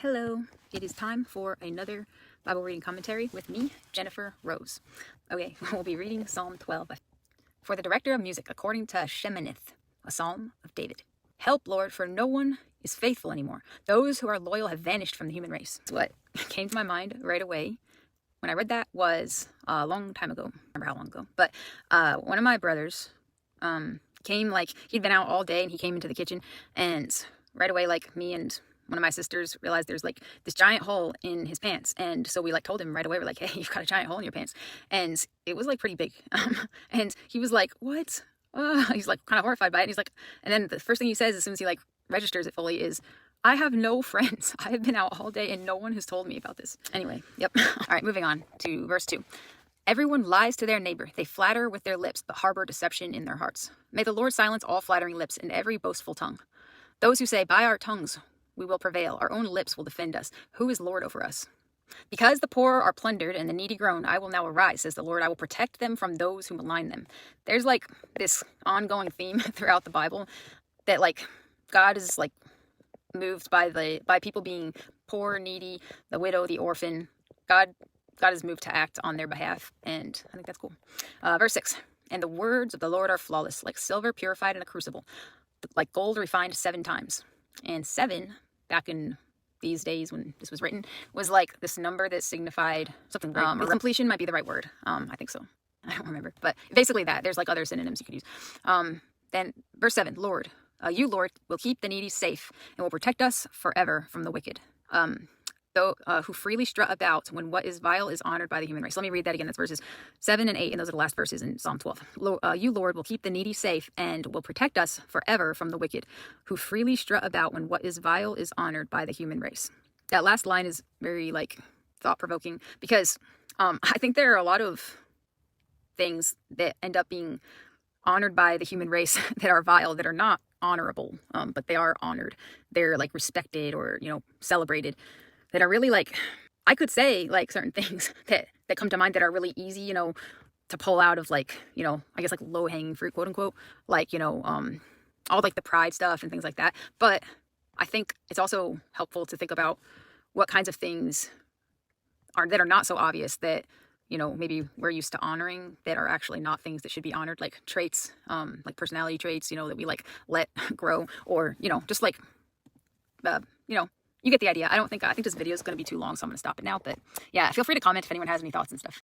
Hello, it is time for another Bible reading commentary with me, Jennifer Rose. Okay, we'll be reading Psalm 12. For the director of music, according to Sheminith, a psalm of David. Help, Lord, for no one is faithful anymore. Those who are loyal have vanished from the human race. What came to my mind right away when I read that was a long time ago. I don't remember how long ago, but one of my brothers came, he'd been out all day and he came into the kitchen, and right away, me and one of my sisters realized there's this giant hole in his pants. And so we told him right away, we're like, hey, you've got a giant hole in your pants. And it was pretty big. And he was like, what? He's kind of horrified by it. And he's like, and then the first thing he says as soon as he registers it fully is, I have no friends. I have been out all day and no one has told me about this. Anyway, yep. All right, moving on to verse 2. Everyone lies to their neighbor. They flatter with their lips, but harbor deception in their hearts. May the Lord silence all flattering lips and every boastful tongue. Those who say, by our tongues we will prevail. Our own lips will defend us. Who is Lord over us? Because the poor are plundered and the needy groan, I will now arise, says the Lord. I will protect them from those who malign them. There's this ongoing theme throughout the Bible that God is moved by people being poor, needy, the widow, the orphan. God is moved to act on their behalf, and I think that's cool. Verse 6. And the words of the Lord are flawless, like silver purified in a crucible, like gold refined 7 times. And 7, back in these days when this was written, was this number that signified something great. Or completion might be the right word. I think so. I don't remember. But basically that. There's other synonyms you could use. Then verse 7, Lord, you, Lord, will keep the needy safe and will protect us forever from the wicked. Who freely strut about when what is vile is honored by the human race. Let me read that again. That's verses 7 and 8, and those are the last verses in Psalm 12. You, Lord, will keep the needy safe and will protect us forever from the wicked, who freely strut about when what is vile is honored by the human race. That last line is very thought-provoking, because I think there are a lot of things that end up being honored by the human race that are vile, that are not honorable, but they are honored. They're respected or celebrated, that are really I could say certain things that come to mind that are really easy, to pull out of I guess low hanging fruit, quote unquote, all the pride stuff and things like that. But I think it's also helpful to think about what kinds of things that are not so obvious that, maybe we're used to honoring, that are actually not things that should be honored, like traits, personality traits, that we let grow, or, just you get the idea. I think this video is going to be too long, so I'm going to stop it now. But yeah, feel free to comment if anyone has any thoughts and stuff.